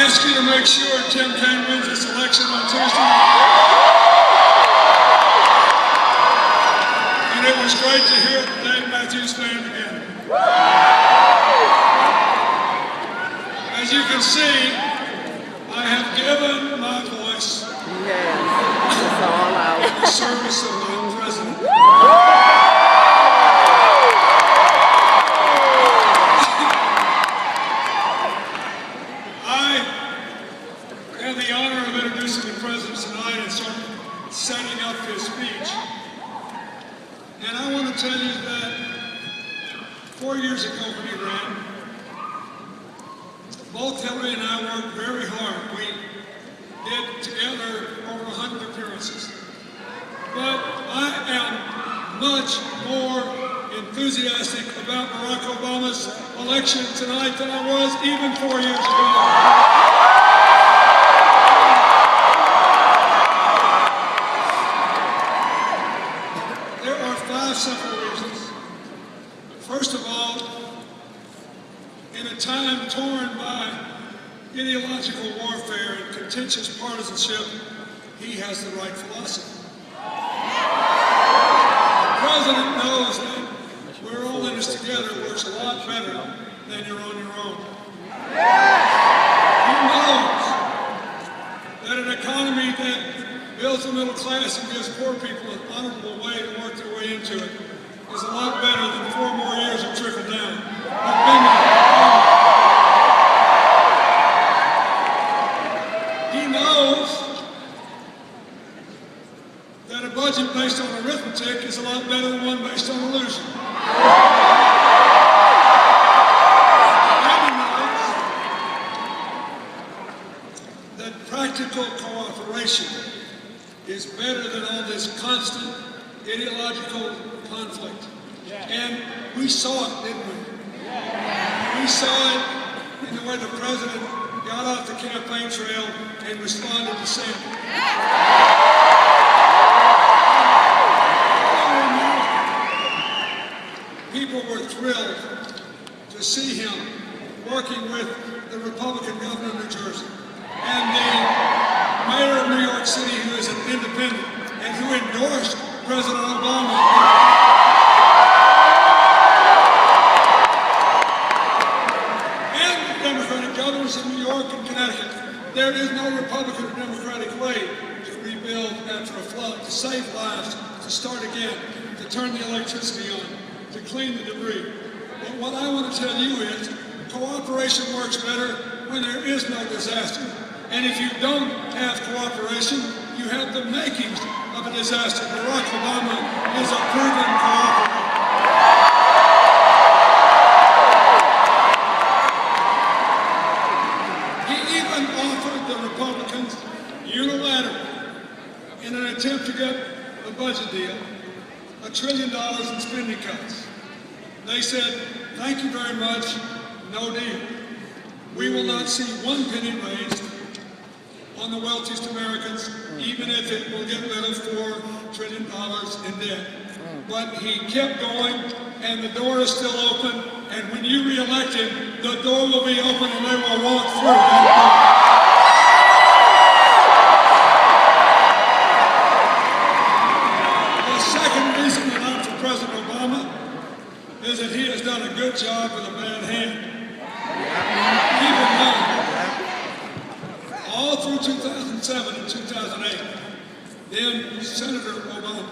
ask you to make sure Tim Kaine wins this election on Tuesday. And it was great to hear Dave Matthews Band again. As you can see, I have given my voice in the service of my president. I had the honor of introducing the president tonight and sort of setting up his speech. And I want to tell you that 4 years ago when he ran, both Hillary and I worked very hard. We did together over 100 appearances. But I am much more enthusiastic about Barack Obama's election tonight than I was even 4 years ago. There are 5 simple reasons. First of all, in a time torn by ideological warfare and contentious partisanship, he has the right philosophy. The president knows that we're all in this together works a lot better than you're on your own. He knows that an economy that builds the middle class and gives poor people an honorable way to work their way into it is a lot better than 4 more years of trickle down. He knows that a budget based on arithmetic is a lot better than one based on illusion. And he knows that practical cooperation is better than all this constant ideological conflict. And we saw it, didn't we? We saw it in the way the president got off the campaign trail and responded to Sanders. People were thrilled to see him working with the Republican governor of New Jersey and the mayor of New York City, who is an independent and who endorsed President Obama. In New York and Connecticut, there is no Republican or Democratic way to rebuild after a flood, to save lives, to start again, to turn the electricity on, to clean the debris. But what I want to tell you is cooperation works better when there is no disaster. And if you don't have cooperation, you have the makings of a disaster. Barack Obama is a proven cooperator. Unilaterally, in an attempt to get a budget deal, $1 trillion in spending cuts. They said, thank you very much, no deal. We will not see 1 penny raised on the wealthiest Americans, even if it will get rid of $4 trillion in debt. But he kept going, and the door is still open, and when you re-elect him, the door will be open and they will walk through that door. Is that he has done a good job with a bad hand. Keep in mind, all through 2007 and 2008, then Senator Obama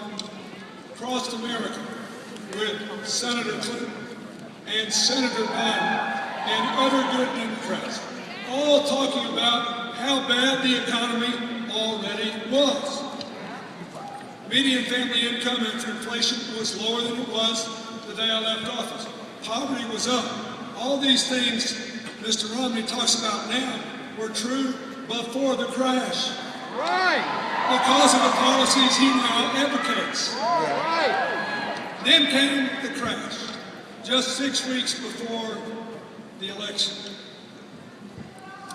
crossed America with Senator Clinton and Senator Biden and other good Democrats, all talking about how bad the economy already was. Median family income after inflation was lower than it was the day I left office. Poverty was up. All these things Mr. Romney talks about now were true before the crash. Right. Because of the policies he now advocates. Right. Then came the crash, just 6 weeks before the election.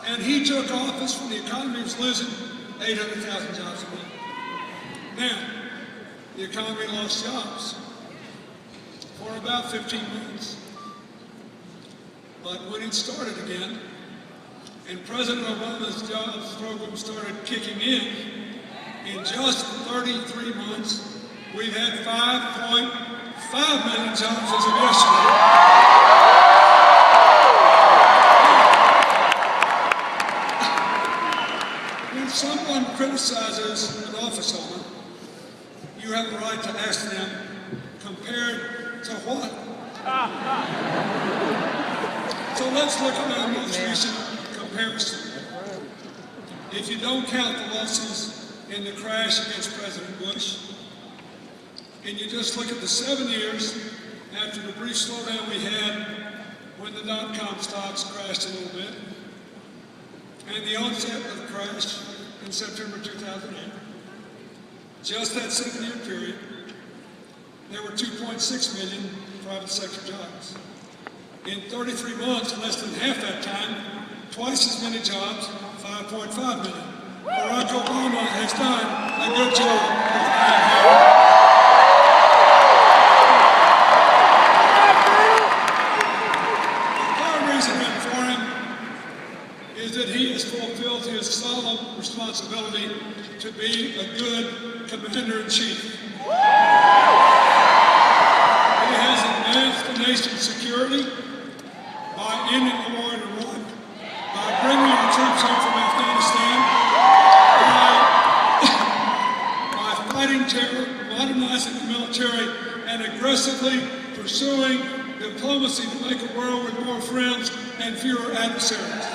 And he took office when the economy was losing 800,000 jobs a week. Now, the economy lost jobs for about 15 months. But when it started again, and President Obama's jobs program started kicking in just 33 months, we've had 5.5 million jobs as of yesterday. When someone criticizes an office holder, you have the right to ask them, compared to what? So let's look at our most recent comparison. If you don't count the losses in the crash against President Bush, and you just look at the 7 years after the brief slowdown we had when the dot-com stocks crashed a little bit, and the onset of the crash in September 2008, just that 7-year period, there were 2.6 million private sector jobs. In 33 months, less than half that time, twice as many jobs, 5.5 million. Barack Obama has done a good job of our reason for him is that he has fulfilled his solemn responsibility to be a good commander-in-chief. He has advanced the nation's security by ending the war in Iraq, by bringing our troops home from Afghanistan, by fighting terror, modernizing the military, and aggressively pursuing diplomacy to make a world with more friends and fewer adversaries.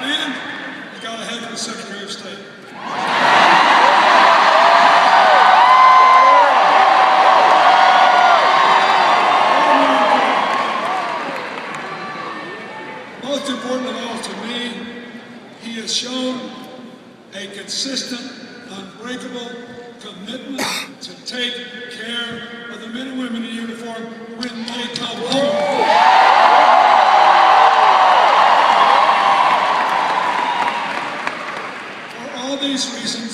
And he got ahead of the Secretary of State. Most important of all to me, he has shown a consistent, unbreakable commitment to take care of the men and women in uniform when they come home. For all these reasons,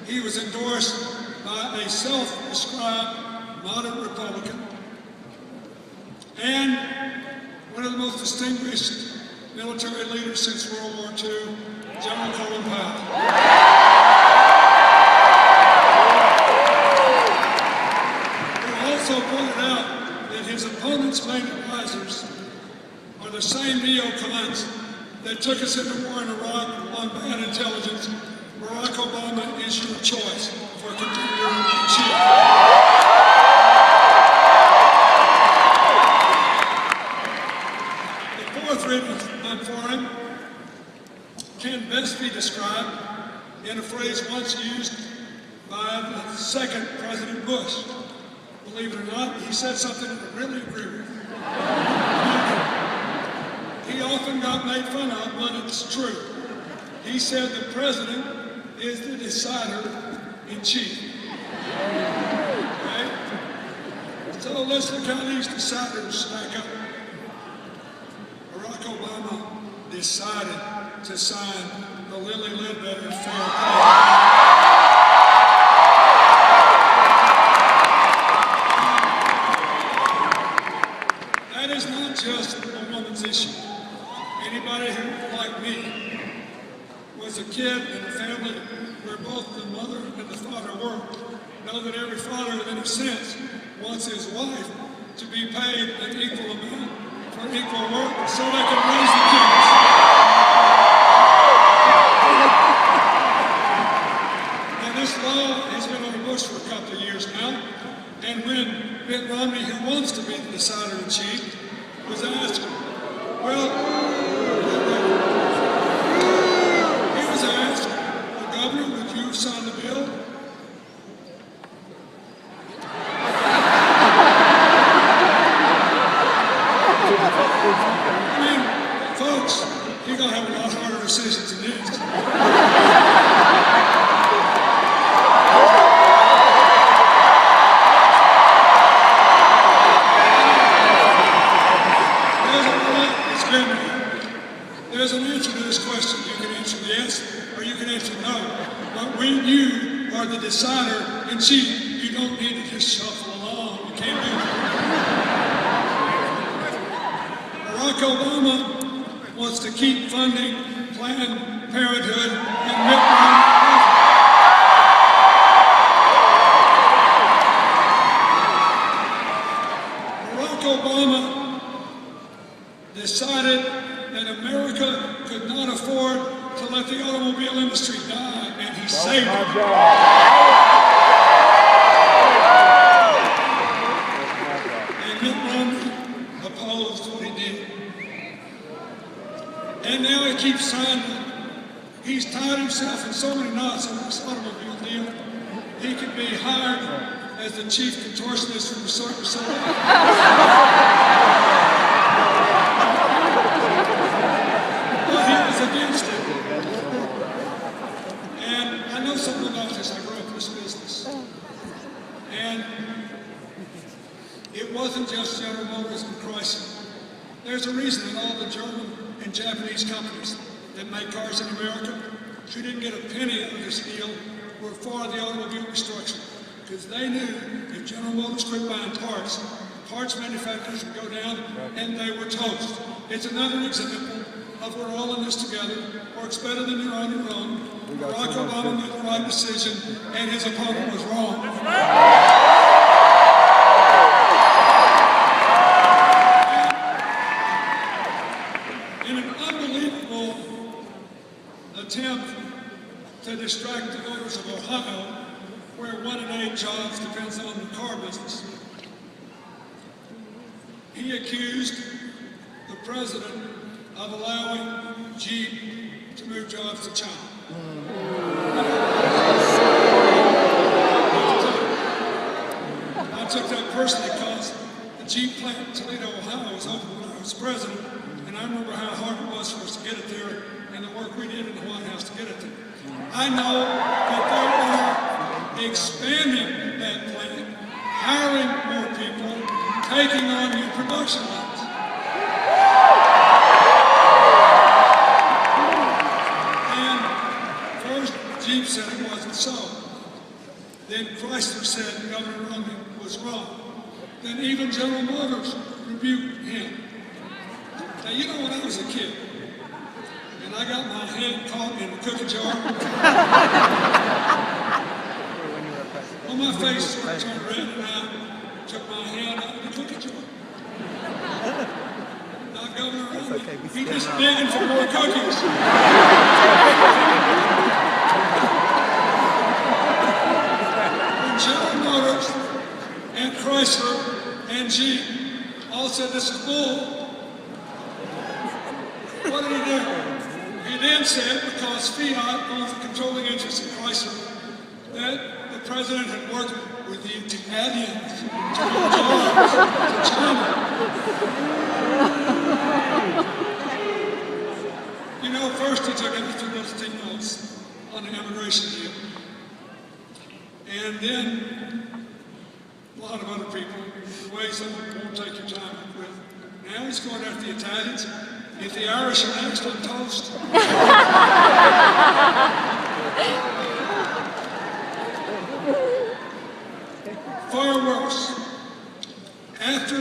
he was endorsed by a self-described moderate Republican and one of the most distinguished military leaders since World War II, General Colin Powell. He also pointed out that his opponent's main advisors are the same neocons that took us into war in Iraq on bad intelligence. Barack Obama is your choice for commander-in-chief. For him can best be described in a phrase once used by the second President Bush. Believe it or not, he said something that I really agree with. He often got made fun of, but it's true. He said the president is the decider-in-chief. Okay? So let's look how these deciders stack up. Barack Obama decided to sign the Lilly Ledbetter Fair Pay. That is not just a woman's issue. Anybody who, like me, was a kid in a family where both the mother and the father worked, know that every father, in a sense, wants his wife to be paid an equal amount for equal work so they can raise the kids. Now this law has been on the books for a couple of years now, and when Mitt Romney, who wants to be the decider-in-chief, was asked, well, he was asked, well, Governor, would you sign the bill? I mean, folks, you're going to have a lot harder decisions than this. There's an answer to this question. You can answer yes or you can answer no. But when you are the decider-in-chief, you don't need to just shuffle along. You can't do that. Barack Obama wants to keep funding Planned Parenthood and Mitt Romney. Barack Obama decided that America could not afford to let the automobile industry die, and he saved it. And Mitt Romney opposed what he did. And now he keeps signing. He's tied himself in so many knots in this automobile deal. He could be hired as the chief contortionist from the Circus of Life. But he was against it. And I know something about this. I grew up in this business. And it wasn't just General Motors and Chrysler. There's a reason that all the German and Japanese companies that make cars in America who didn't get a penny out of this deal were for the automobile restructuring. Because they knew if General Motors quit buying parts, parts manufacturers would go down and they were toast. It's another example of we're all in this together. Works better than you're on your own. Barack Obama made the right decision and his opponent was wrong. In an unbelievable attempt to distract the voters of Ohio, where 1 in 8 jobs depends on the car business, he accused the president of allowing Jeep to move jobs to China. I took that personally because the Jeep plant in Toledo, Ohio was open when I was president, and I remember how hard it was for us to get it there and the work we did in the White House to get it there. I know that they are expanding that plant, hiring more people, taking on new production lines. And first, Jeep said it wasn't so. Then Chrysler said Governor Romney was wrong. Then even General Motors rebuked him. Now, you know, when I was a kid, and I got my hand caught in a cookie jar, well, my face sort of turned red, and I took my hand out of the cookie jar. Not Governor Romney. He just begging for more cookies. When General Motors and Chrysler and Jeep all said this is bull, what did he do? He then said, because Fiat owns the controlling interest in Chrysler, that the president had worked with the Italians to move jobs to China. You know, first he took it to those 10 notes on the immigration deal. And then a lot of other people, the way some won't take your time with. Now he's going after the Italians. If the Irish are next on toast. Far worse. After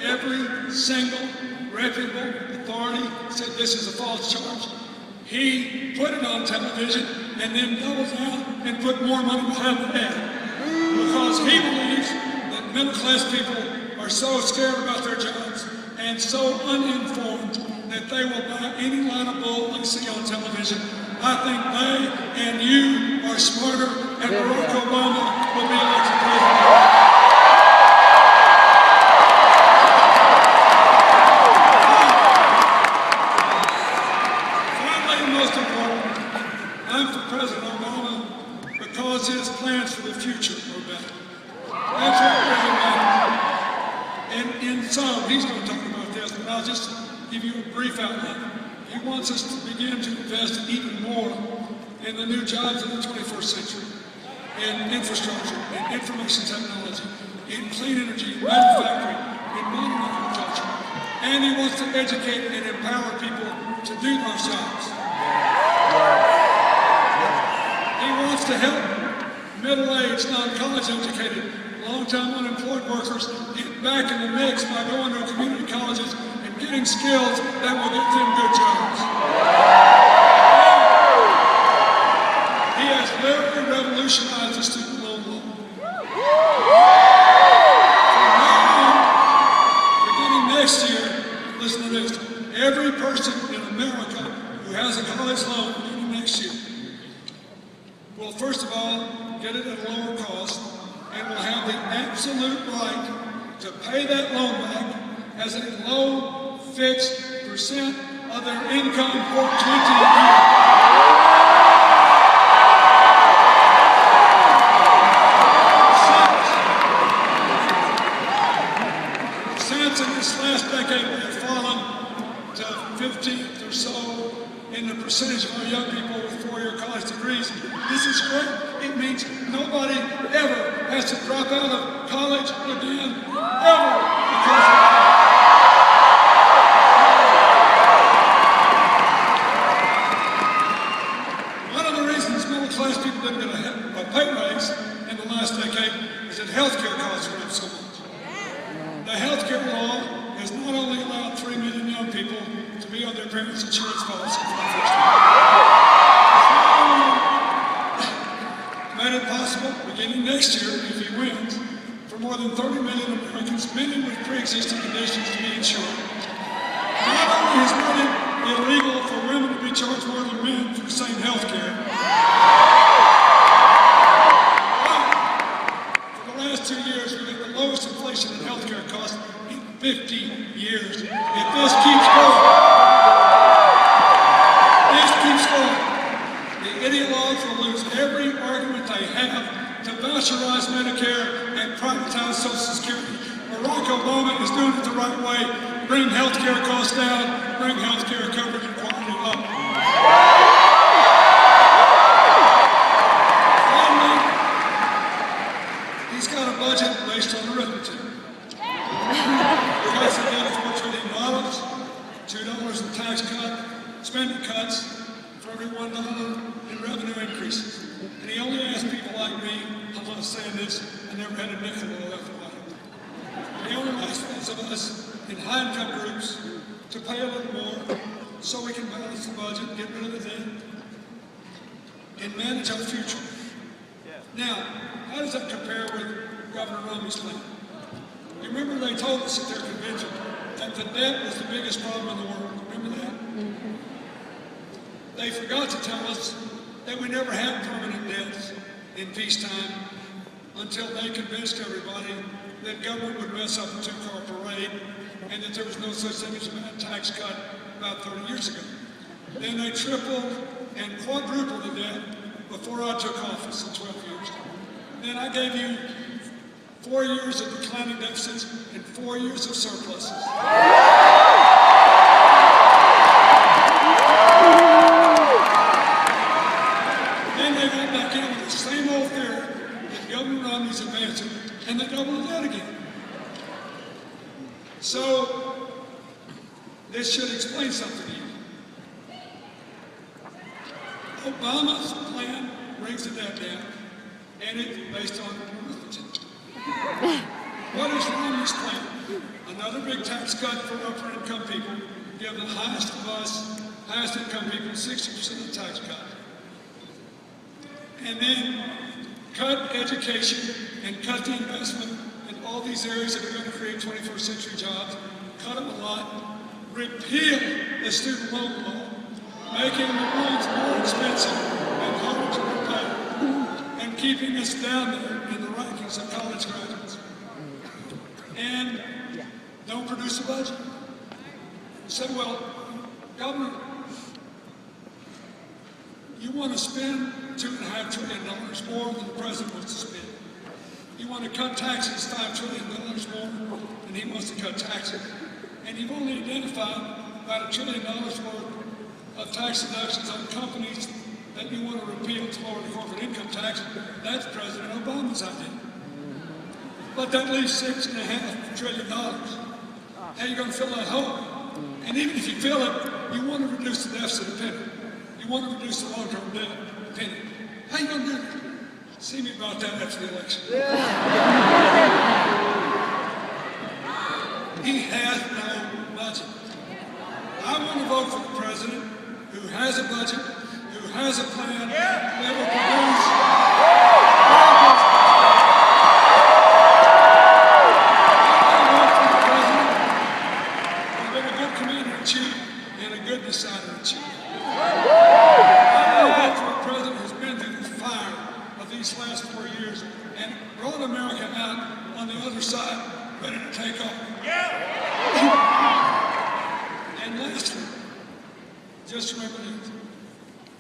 every single reputable authority said this is a false charge, he put it on television and then doubled down and put more money behind the ad. Because he believes that middle-class people are so scared about their jobs and so uninformed that they will buy any line of bull they see on television. I think they and you are smarter, and Barack Obama will be elected president. Finally, and most important, I'm for President Obama because his plans for the future are better. That's what really matters. And in some, he's going to talk about this, but I'll just give you a brief outline. He wants us to begin to invest even more in the new jobs of the 21st century, in infrastructure, in information technology, in clean energy, in manufacturing, in modern agriculture. And he wants to educate and empower people to do those jobs. He wants to help middle-aged, non-college educated, long-time unemployed workers get back in the mix by going to community colleges and getting skills that will get them good jobs. He has literally revolutionized the student loan law. From now on, beginning next year, listen to this, every person in America who has a college loan beginning next year will first of all get it at a lower cost and will have the absolute right to pay that loan back as a low fixed percent of their income for 20 years. Since in this last decade we have fallen to 15th or so in the percentage of our young people with four-year college degrees. This is great. It means nobody ever has to drop out of college again, ever, because one of the reasons middle-class people didn't get a pay raise in the last decade is that healthcare costs went up so much. The healthcare law has not only allowed 3 million young people to be on their parents' insurance policy for the first time, made it possible, beginning next year, if he wins, for more than 30 million Americans, many with pre-existing conditions, to be insured. Not only has made it illegal for women to be charged more than men for the same health care, but for the last 2 years, we've had the lowest inflation in health care costs in 50 years. If this keeps going, the ideologues will lose every argument they have to voucherize Medicare and privatize Social Security. Barack Obama is doing it the right way. Bring health care costs down, bring health care coverage and quality up. Finally, he's got a budget based on arithmetic. Cuts again $4 trillion, $2 in tax cut, spending cuts for every $1 in revenue increases. And he only asked people like me, I'm not saying this, I never had a nickel left in my life. He only asked those of us in high-income groups to pay a little more so we can balance the budget, get rid of the debt, and manage our future. Now, how does that compare with Governor Romney's plan? You remember they told us at their convention that the debt was the biggest problem in the world. Remember that? Mm-hmm. They forgot to tell us that we never had permanent debts in peacetime until they convinced everybody that government would mess up a two-car parade and that there was no such thing as a bad tax cut about 30 years ago. Then they tripled and quadrupled the debt before I took office in 12 years. Then I gave you 4 years of declining deficits and 4 years of surpluses. Then they went back in with the same old theory that Governor Romney's advancing, and they doubled the debt again. So, this should explain something to you. Obama's plan brings the debt down, and it's based on arithmetic. What is Romney's plan? Another big tax cut for upper income people, give the highest of us, highest income people 60% of the tax cut. And then cut education and cut the investment in all these areas that are going to create 21st century jobs, cut them a lot, repeal the student loan law, making the loans more expensive and harder to repay, and keeping us down there in the rankings of college graduates. And don't produce a budget. You say, well, Governor, you want to spend $2.5 trillion more than the president wants to spend. You want to cut taxes $5 trillion more than he wants to cut taxes. And you've only identified about $1 trillion worth of tax deductions on companies that you want to repeal to lower the corporate income tax. That's President Obama's idea. But that leaves $6.5 trillion. How are you going to fill that hole? And even if you fill it, you want to reduce the deficit a penny. You want to reduce the long-term debt a penny. How are you going to do that? See me about that after the election. he has no budget. I want to vote for the president who has a budget, who has a plan that will produce. I want for the president who's been a good commander-in-chief and a good decider-in-chief. I want for a president who's been through the fire of these last 4 years and brought America out on the other side, ready to take off. And lastly, just remember this.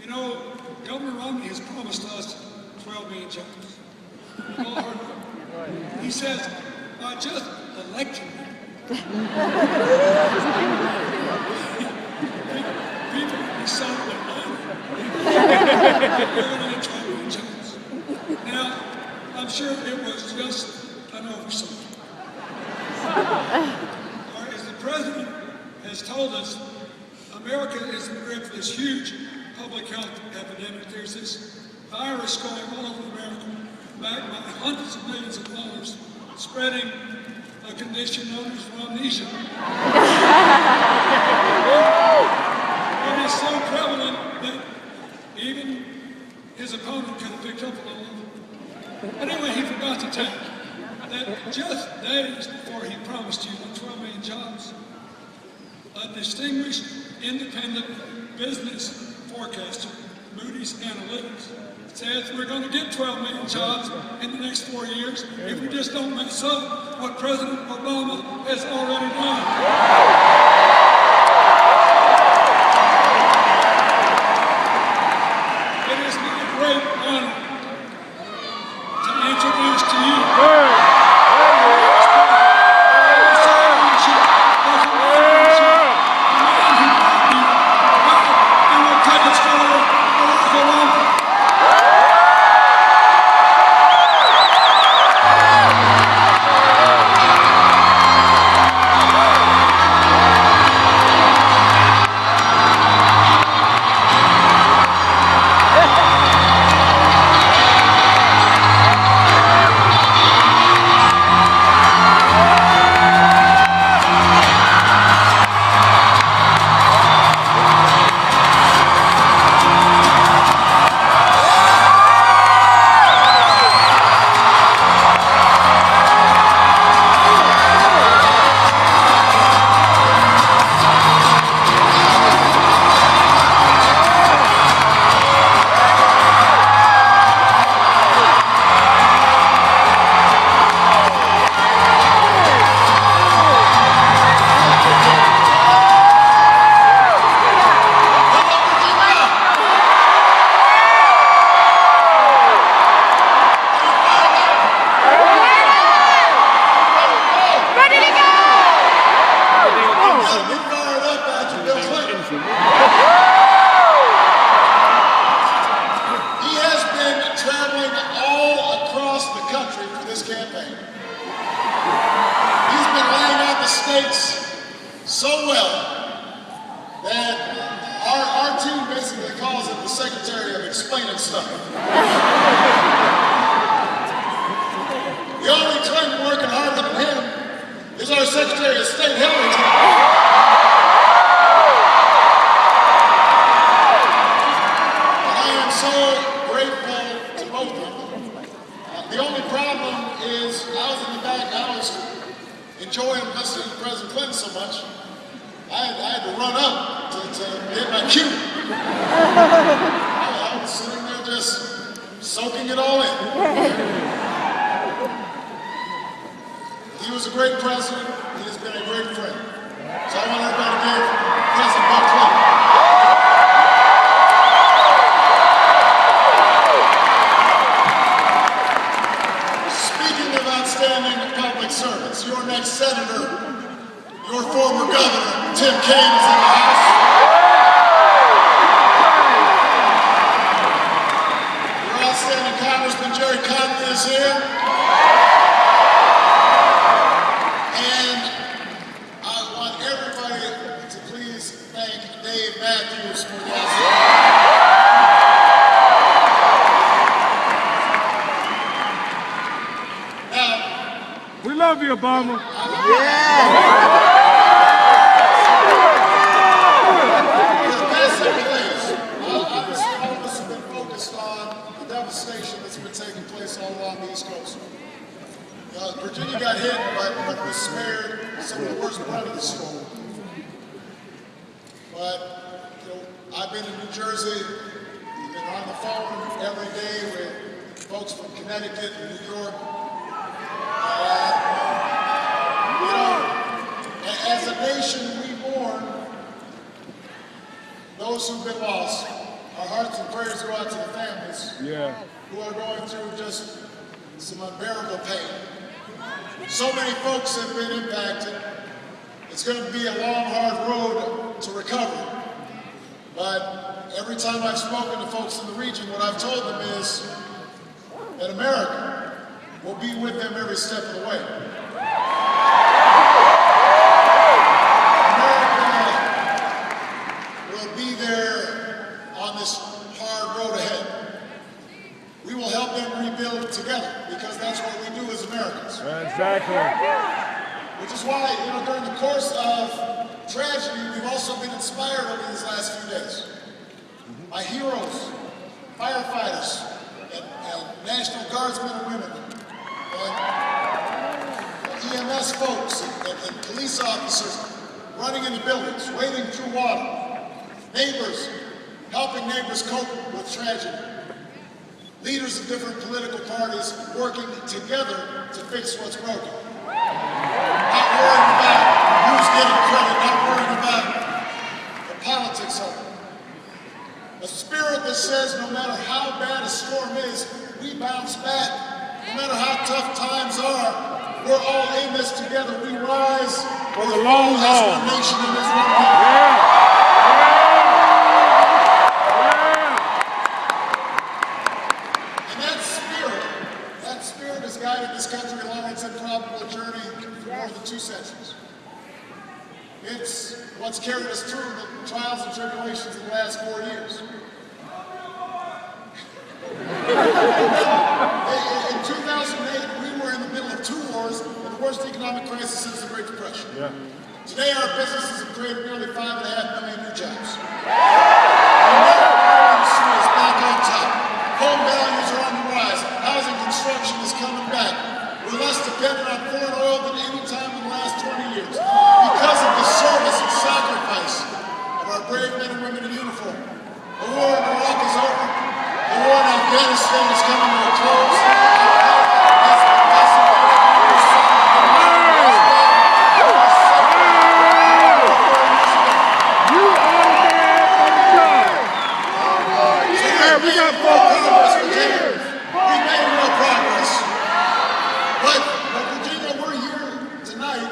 You know, Governor Romney has promised us 12 million jobs. We've all heard that. He says, by just electing me, people decide their mind. They're going to get 12 million jobs. Now, I'm sure it was just an oversight. Or as the president has told us, America is in the grip of this huge public health epidemic. There's this virus going all over America, backed by hundreds of millions of dollars, spreading a condition known as amnesia. It is so prevalent that even his opponent could have picked up a little of it. But anyway, he forgot to tell you that just days before he promised you the 12 million jobs, a distinguished independent business forecaster, Moody's Analytics, says we're going to get 12 million jobs in the next 4 years if we just don't mess up what President Obama has already done. It is my great honor to introduce to you so well that our team basically calls him the secretary of explaining stuff. The only twin working harder than him is our Secretary of State, Hillary. And I am so grateful to both of them. The only problem is I was in the back, I was enjoying listening to President Clinton so much, I had to run up to get my cue. I was sitting there just soaking it all in. He was a great president. He has been a great friend. So I want everybody to give President Bill Clinton. Speaking of outstanding public servants, your next senator, your former governor, Tim Kaine, is in the House. Your outstanding Congressman, Jerry Conley, is here. And I want everybody to please thank Dave Matthews for the outstanding. Now, we love you. Obama. Obviously, all of us have been focused on the devastation that's been taking place all along the East Coast. Virginia got hit, but was spared some of the worst part of the storm. But I've been in New Jersey, been on the phone every day with folks from Connecticut and New York. As a nation, we mourn those who've been lost. Our hearts and prayers go out to the families who are going through just some unbearable pain. So many folks have been impacted. It's going to be a long, hard road to recover. But every time I've spoken to folks in the region, what I've told them is that America will be with them every step of the way. America will be there on this hard road ahead. We will help them rebuild together because that's what we do as Americans. Exactly. Which is why, during the course of tragedy, we've also been inspired over these last few days by heroes, firefighters, and National Guardsmen and women, and EMS folks, and police officers running into buildings, wading through water, neighbors, helping neighbors cope with tragedy, leaders of different political parties working together to fix what's broken. Not worrying about who's getting credit, not worrying about the politics of it. A spirit that says no matter how bad a storm is, we bounce back. No matter how tough times are, we're all in this together. We rise for the long haul. As one nation and as one people. And that spirit has guided this country along its improbable journey for more than 2 centuries. It's what's carried us through the trials and tribulations of the last 4 years. In 2008, we were in the middle of 2 wars and the worst economic crisis since the Great Depression. Today, our businesses have created nearly 5.5 million new jobs. The American industry is back on top. Home values are on the rise. Housing construction is coming back. We're less dependent on foreign oil than any time in the last 20 years. Because of the service and sacrifice of our brave men and women in uniform. The war in Iraq is over. The war in Afghanistan is coming to a close. We got progress, Virginia. We made real progress. But Virginia, we're here tonight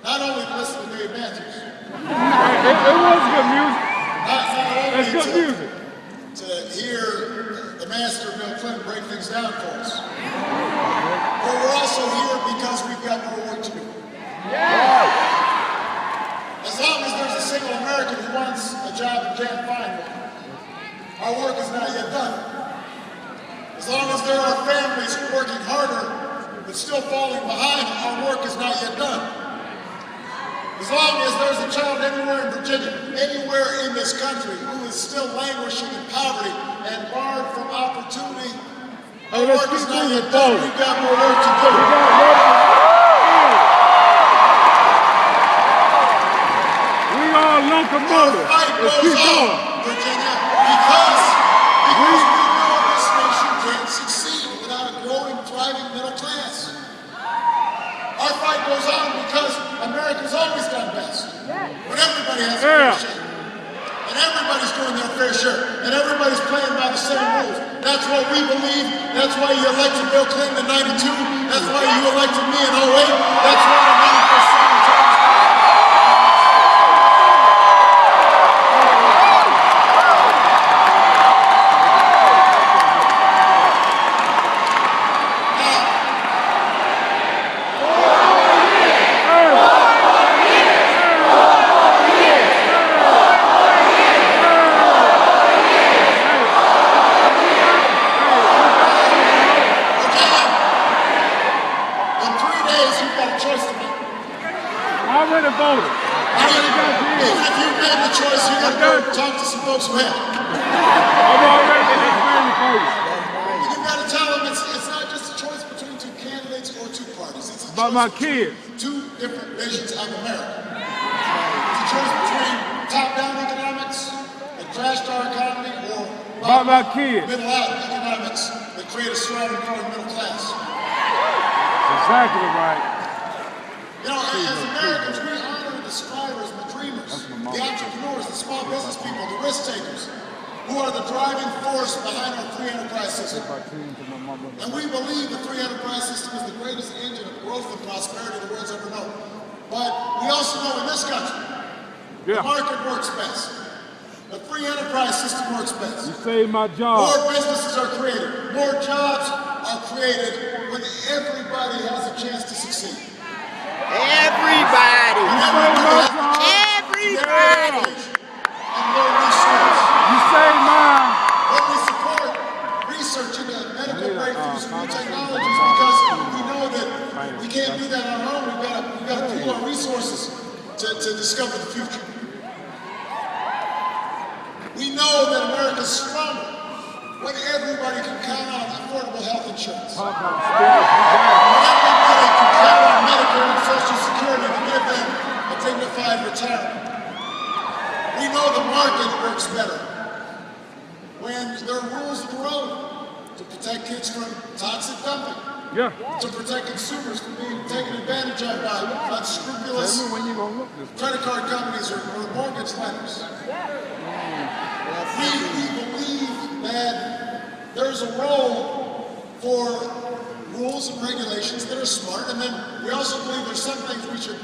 not only to listen to Dave Matthews. It was good music. That's good music. To hear the master Bill Clinton break things down for us. But we're also here because we've got more work to do. As long as there's a single American who wants a job and can't find one, our work is not yet done. As long as there are families working harder but still falling behind, our work is not yet done. As long as there's a child anywhere in Virginia, anywhere in this country, who is still languishing in poverty and barred from opportunity, our work is not yet done. We've got more work to do. We are locomotive. Our fight goes on, Virginia, because we know this nation can't succeed without a growing, thriving middle class. Our fight goes on because America's always done best. When everybody has a fair share. And everybody's doing their fair share. And everybody's playing by the same rules. That's what we believe. That's why you elected Bill Clinton in '92. That's why you elected me in '08. That's why I'm running for Senate. voter. I already got Even kids. if you made the choice, you got to go talk to some folks who have. I'm already explaining for you. You got to tell them it's not just a choice between two candidates or two parties. It's a About choice my kids. between two different visions of America. It's a choice between top-down economics that crashed our economy or About my kids. middle-out economics that create a strong and growing middle class. Exactly right. You know, as Americans, we honor the strivers, the dreamers, the entrepreneurs, the small business people, the risk takers, who are the driving force behind our free enterprise system. And we believe the free enterprise system is the greatest engine of growth and prosperity the world's ever known. But we also know in this country, the market works best. The free enterprise system works best. You saved my job. More businesses are created. More jobs are created when everybody has a chance to succeed. Everybody. Everybody. And learn new skills. You saved mine. When we support research into medical breakthroughs and new technologies, because we know that we can't do that on our own. We've got to pool our resources to discover the future. We know that America's stronger when everybody can count on affordable health insurance. When everybody can count on Medicare and Social Security to give them a dignified retirement. We know the market works better when there are rules of the road to protect kids from toxic dumping, to protect consumers from being taken advantage of by unscrupulous credit card companies or mortgage lenders. We believe that there's a role for rules and regulations that are smart, and then we also believe there's some things we should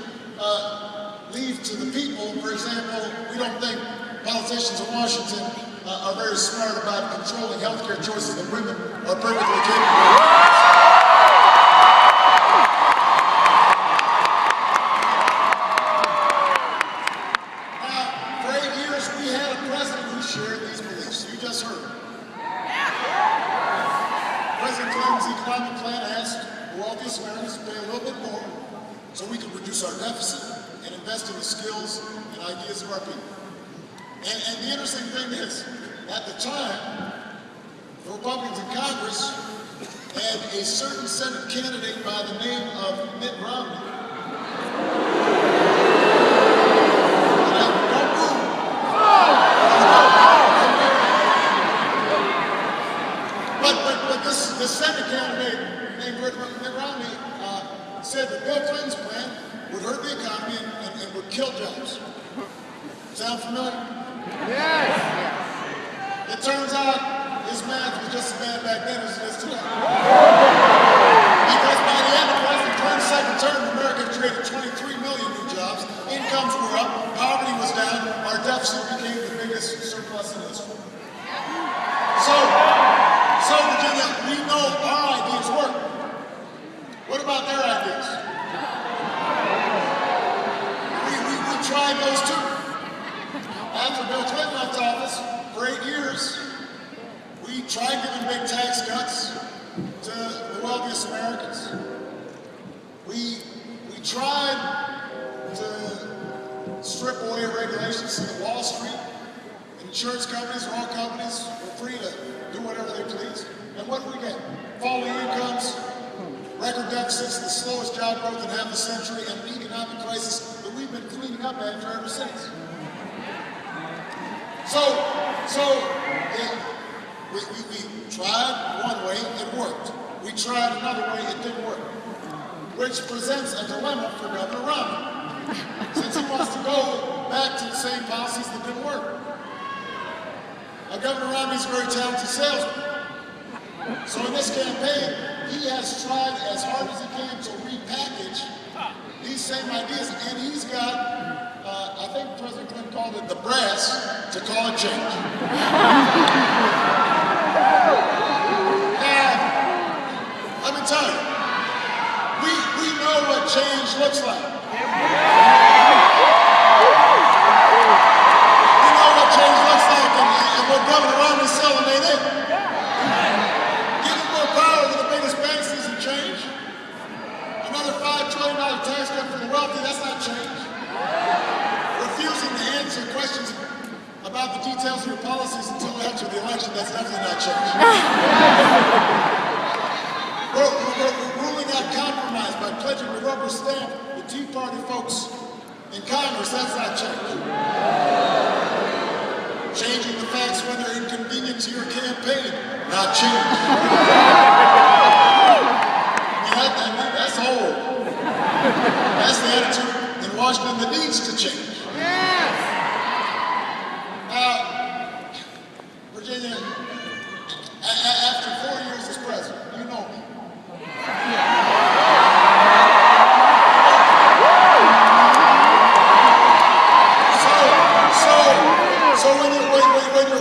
leave to the people. For example, we don't think politicians in Washington are very smart about controlling healthcare choices that women are perfectly capable of. So we can reduce our deficit and invest in the skills and ideas of our people. And the interesting thing is, at the time, the Republicans in Congress had a certain Senate candidate by the name of Mitt Romney. But this Senate candidate named Mitt Romney said that Bill Clinton's plan would hurt the economy and would kill jobs. Sound familiar? Yes. It turns out his math was just as bad back then as it is today. Because by the end of President Clinton's second term, America created 23 million new jobs, incomes were up, poverty was down, our deficit became the biggest surplus in history. So Virginia, we know our ideas work. What about their ideas? We tried those too. After Bill Clinton left office, for 8 years, we tried giving big tax cuts to the wealthiest Americans. We tried to strip away regulations so that Wall Street and insurance companies, or all companies, were free to do whatever they please. And what did we get? Falling incomes, record deficits, the slowest job growth in half a century, and an economic crisis that we've been cleaning up after ever since. We tried one way, it worked. We tried another way, it didn't work. Which presents a dilemma for Governor Romney, since he wants to go back to the same policies that didn't work. Now, Governor Romney's a very talented salesman. So in this campaign, he has tried as hard as he can to repackage these same ideas, and he's got, I think President Clinton called it the brass, to call it change. And let me tell you, we know what change looks like. We know what change looks like, and what Governor Romney's selling ain't it. Another $5 trillion tax cut for the wealthy, that's not change. details of your policies until after the election, that's definitely not changed. We're ruling out compromise by pledging to rubber stamp the Tea Party folks in Congress, that's not changed. Changing the facts when they're inconvenient to your campaign, not changed. That's old. That's the attitude in Washington that needs to change. Yes. Virginia, after 4 years as president, you know me. So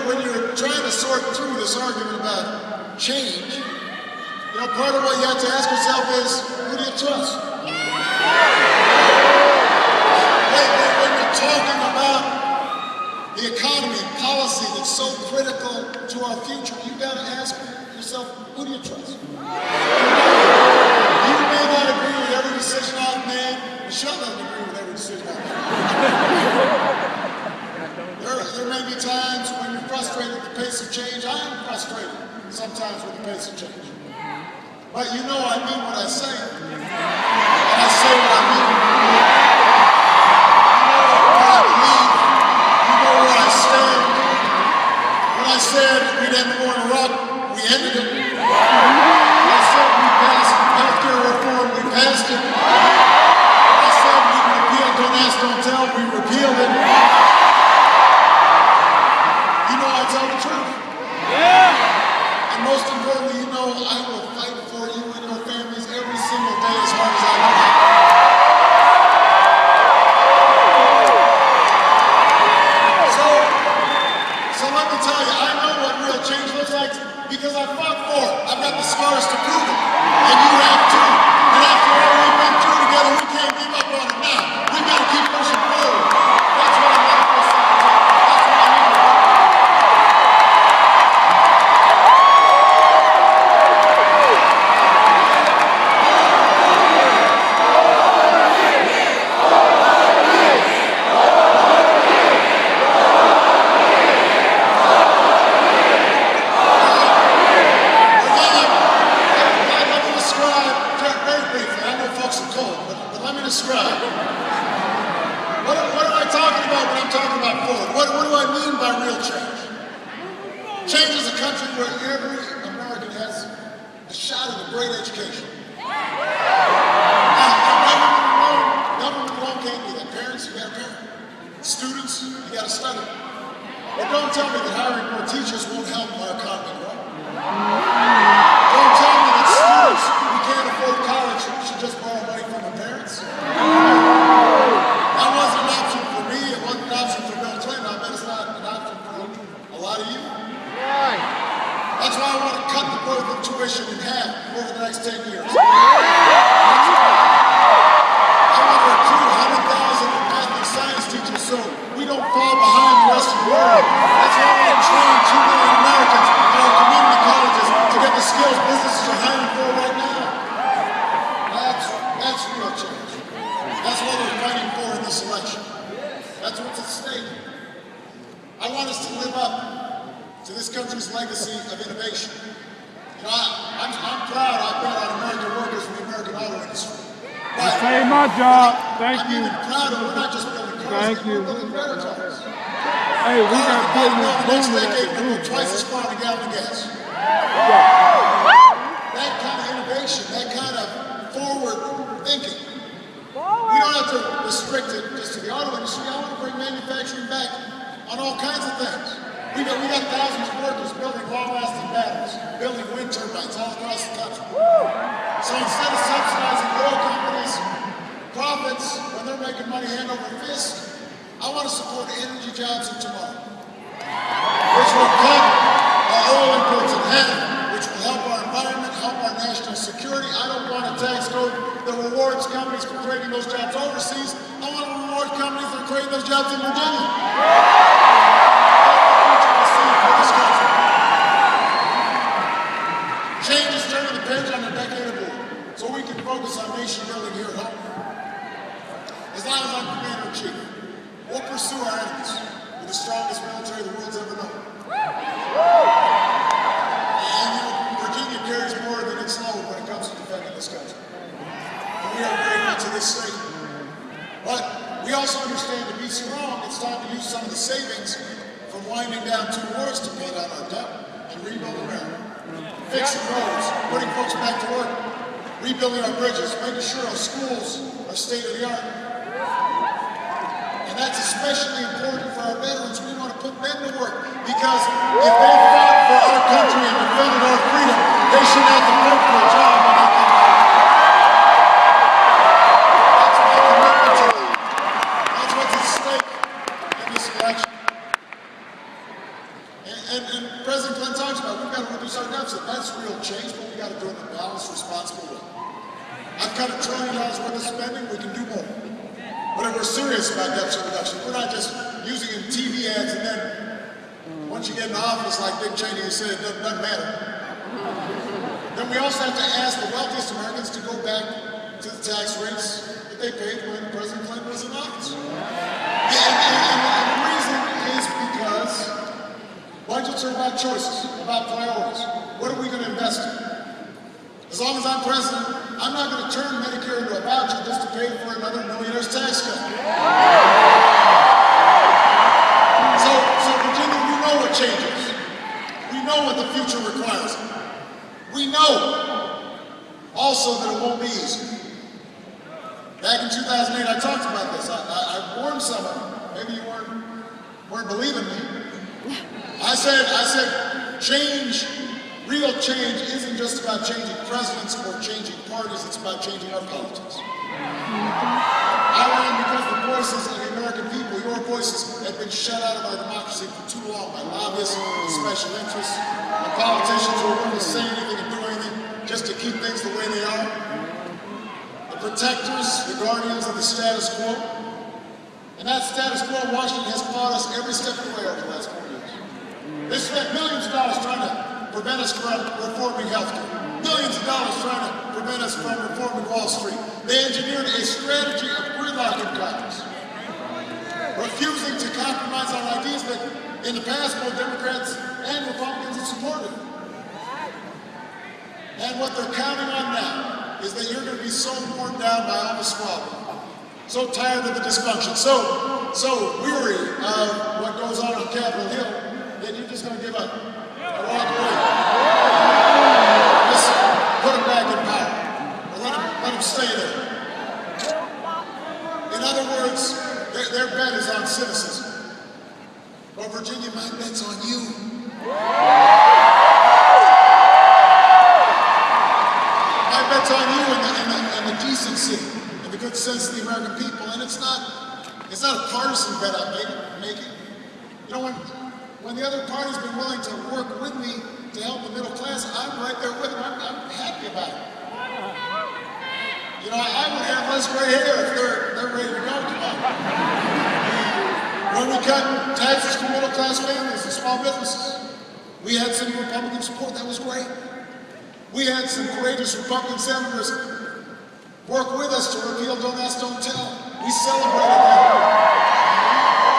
when you're trying to sort through this argument about change, you know, part of what you have to ask yourself is, who do you trust? When you're talking about the economy and policy that's so critical to our future, you got to ask yourself, who do you trust? You may not agree with every decision I've made. Michelle doesn't agree with every decision I've made. There may be times when you're frustrated with the pace of change. I am frustrated sometimes with the pace of change. But you know I mean what I say. And I say what I mean. You know what I believe. You know where I stand. When I said we'd end the war in Iraq, we ended it. When I said we passed healthcare reform, we passed it. When I said we repealed Don't Ask, Don't Tell, we repealed it. You know I tell the truth. Yeah. And most importantly, you know I will fight for you and your families every single day as hard as I can. So let me tell you, I know what real change looks like because I fought for it. I've got the scars to prove it. And you have too. And after all we've been through together, we can't give up on it now. We've got to keep pushing forward. That's what I'm going to say. Change is a country where every American has a shot at a great education. Government alone can't do that. Parents, you gotta parent. Students, you gotta study. But don't tell me that hiring more teachers won't help our economy grow. Don't tell me that students who can't afford college should just borrow money from their parents. That wasn't an option for me. It wasn't an option for Bill Clinton. I bet it's not an option for a lot of you. That's why I want to cut the growth of tuition in half over the next 10 years. I want to recruit 100,000 math and science teachers so we don't fall behind the rest of the world. That's why I want to train 2 million Americans in our community colleges to get the skills businesses are hiring for right now. That's real change. That's what we're fighting for in this election. That's what's at stake. I want us to live up to this country's legacy of innovation. You know, I'm proud I brought out American workers from the American auto industry. But Hey, my job. Thank I'm you. even prouder we're not just building cars, Thank you. we're building better cars. Hey, we got By business the next booming decade, at the we'll booth, go twice man. as far to gallon of gas. That kind of innovation, that kind of forward thinking. We don't have to restrict it just to the auto industry. I want to bring manufacturing back on all kinds of things. We got thousands of workers building long-lasting batteries, building wind turbines all across the country. So instead of subsidizing oil companies' profits when they're making money hand over fist, I want to support energy jobs of tomorrow, which will cut our oil imports in half, which will help our environment, help our national security. I don't want a tax code that rewards companies for creating those jobs overseas. I want to reward companies that are creating those jobs in Virginia. Change is turning the page on a decade of war, so we can focus on nation building here at home. As long as I'm Commander-in-Chief, we'll pursue our enemies with the strongest military the world's ever known. We also understand to be strong, it's time to use some of the savings from winding down 2 wars to pay down our debt and rebuild America. Fixing roads, putting folks back to work, rebuilding our bridges, making sure our schools are state of the art. And that's especially important for our veterans. We want to put them to work because if they fought for our country and defended our freedom, they should have to work for a job when they come back. That's my commitment to them. That's what's at stake in this election. And President Clinton talks about we've got to reduce our deficit. That's real change, but we got to do it in a balanced, responsible way. I've cut $1 trillion worth of spending. We can do more. But if we're serious about deficit reduction, we're not just using it in TV ads and then once you get in office, like Dick Cheney, you say it doesn't matter. Then we also have to ask the wealthiest Americans to go back to the tax rates that they paid when President Clinton was in office. And the reason is because budgets are about choices, about priorities. What are we going to invest in? As long as I'm president, I'm not going to turn Medicare into a voucher just to pay for another millionaire's tax cut. So Virginia, we know what changes. We know what the future requires. We know also that it won't be easy. Back in 2008, I talked about this. I warned some of you. Maybe you weren't believing me. I said, change. Real change isn't just about changing presidents or changing parties, it's about changing our politics. I ran because the voices of the American people, your voices, have been shut out of our democracy for too long by lobbyists and special interests, and politicians who are willing to say anything and do anything just to keep things the way they are. The protectors, the guardians of the status quo. And that status quo in Washington has fought us every step of the way over the last 4 years. They spent millions of dollars trying to prevent us from reforming healthcare. Millions of dollars trying to prevent us from reforming Wall Street. They engineered a strategy of gridlock in Congress, refusing to compromise on ideas that in the past both Democrats and Republicans have supported. And what they're counting on now is that you're going to be so worn down by all the squabbling, so tired of the dysfunction, so weary of what goes on Capitol Hill that you're just going to give up. Walk away. Just put them back in power. Or let them stay there. In other words, their bet is on cynicism. But Virginia, my bet's on you. My bet's on you and the decency and the good sense of the American people. And it's not a partisan bet I'm making. You know, when the other party's been willing to work with me to help the middle class, I'm right there with them. I'm happy about it. You know, I would have less gray hair if they're ready to go. Come on. When we cut taxes for middle class families and small businesses, we had some Republican support. That was great. We had some courageous Republican senators work with us to repeal Don't Ask, Don't Tell. We celebrated that.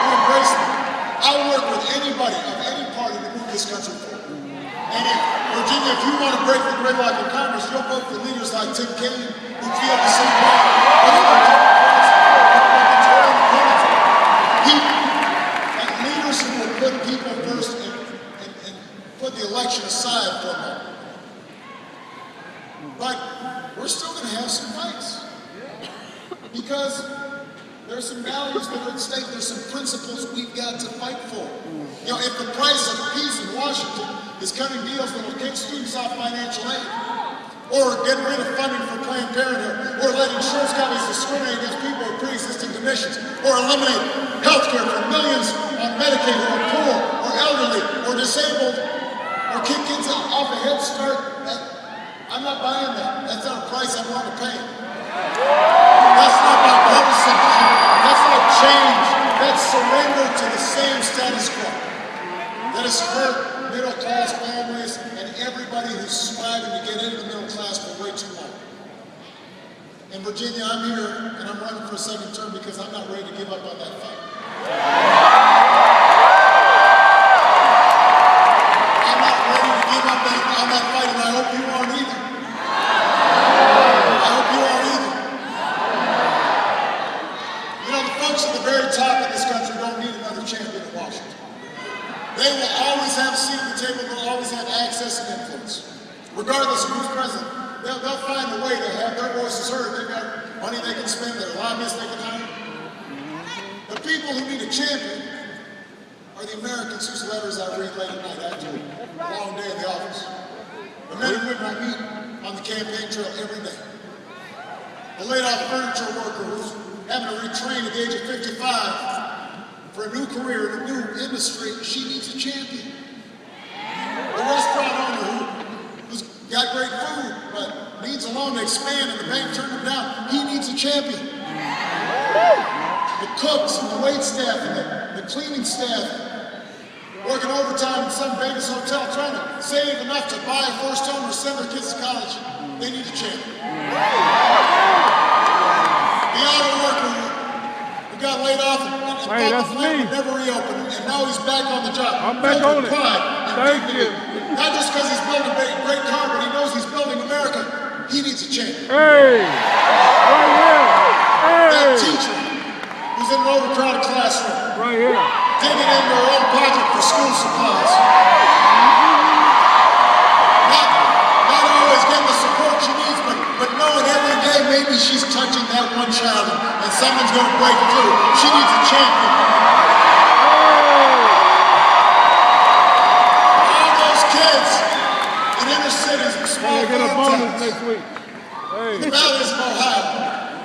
We embraced them. I'll work with anybody of any party to move this country forward. And Virginia, if you want to break the gridlock in Congress, you'll vote for leaders like Tim Kaine, who feel the same way. Leaders who will put people first and put the election aside for a moment. But we're still going to have some fights. Because there's some values that are at stake. There's some principles we've got to fight for. You know, if the price of peace in Washington is cutting deals that will take students off financial aid, or getting rid of funding for Planned Parenthood, or letting insurance companies discriminate against people with pre-existing conditions, or eliminate health care for millions on Medicaid who are poor, or elderly, or disabled, or kick kids off a Head Start, I'm not buying that. That's not a price I'm willing to pay. That's not bipartisan. That's not change. That's surrender to the same status quo that has hurt middle-class families and everybody who's striving to get into the middle class for way too long. In Virginia, I'm here and I'm running for a second term because I'm not ready to give up on that fight. I'm not ready to give up on that fight, and I hope you aren't either. I hope you aren't either. You know, the folks at the very top of this country don't need another champion in Washington. They will always have a seat at the table, they'll always have access and influence. Regardless of who's president, they'll find a way to have their voices heard. They've got money they can spend, there are lobbyists they can hire. The people who need a champion are the Americans whose letters I read late at night after a long day in the office. The men and women I meet on the campaign trail every day. A laid-off furniture worker who's having to retrain at the age of 55 for a new career in a new industry. She needs a champion. The restaurant owner who's got great food but needs a loan to expand and the bank turned him down. He needs a champion. The cooks and the wait staff and the cleaning staff working overtime in some Vegas hotel trying to save enough to buy a first home or send their kids to college. They need a champion. The auto worker who got laid off and thought the plant would never reopen, and now he's back on the job. I'm back on it. Thank you. Not just because he's building a great car, but he knows he's building America. He needs a champion. Hey! Right here! Hey! That teacher who's in an overcrowded classroom. Right here. Digging into her own pocket for school supplies. Not always getting the support she needs, but knowing every day maybe she's touching that one child and someone's going to break through. She needs a champion. All those kids in inner cities and small towns, next week. the valleys of Ohio,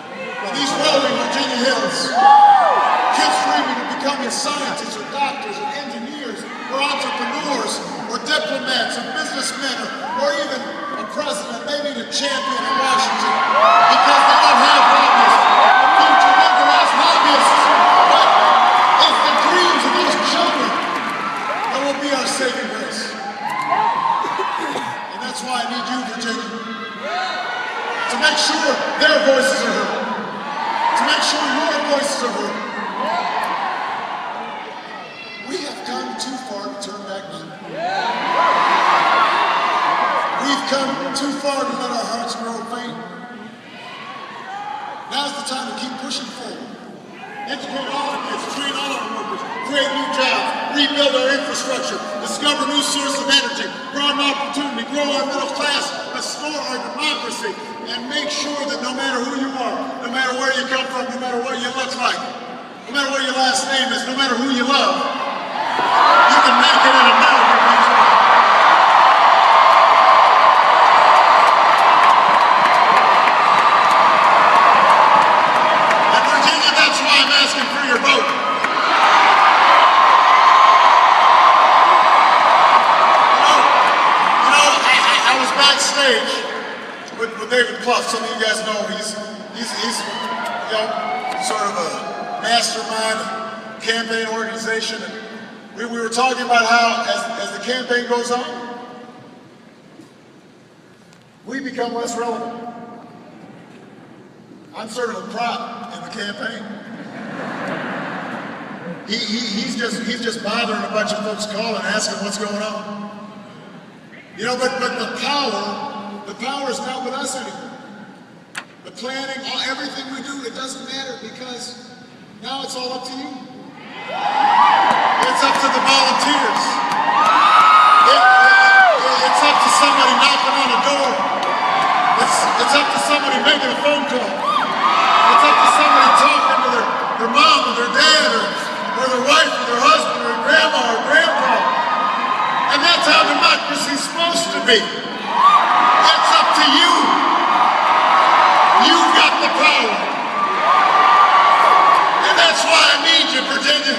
and these rolling Virginia hills, kids dreaming of becoming scientists or doctors or engineers or entrepreneurs or diplomats or businessmen or even a president. They need a champion in Washington because they don't have lobbyists. Future legalized lobbyists. But it's the dreams of those children that will be our saving grace. And that's why I need you, Virginia, to make sure their voices are heard. To make sure your voices are heard. We have come too far to turn back now. We've come too far to let our hearts grow faint. Now's the time to keep pushing forward. Educate all our kids, train all our workers, create new jobs, rebuild our infrastructure, discover new sources of energy, broaden opportunity, grow our middle class, restore our democracy, and make sure that no matter who you are, no matter where you come from, no matter what you look like, no matter what your last name is, no matter who you love, you can make it in America. And Virginia, that's why I'm asking for your vote. I was backstage with David Plouffe. Some of you guys know he's sort of a mastermind campaign organization. And we were talking about how, as the campaign goes on, we become less relevant. I'm sort of a prop in the campaign. He's just bothering a bunch of folks calling, asking what's going on. You know, but the power is not with us anymore. The planning, everything we do, it doesn't matter because now it's all up to you. It's up to the volunteers. It's up to somebody knocking on a door. It's up to somebody making a phone call. It's up to somebody talking to their mom or their dad or their wife or their husband or their grandma or grandpa. And that's how democracy's supposed to be. It's up to you. You've got the power. And that's why I need you, Virginia.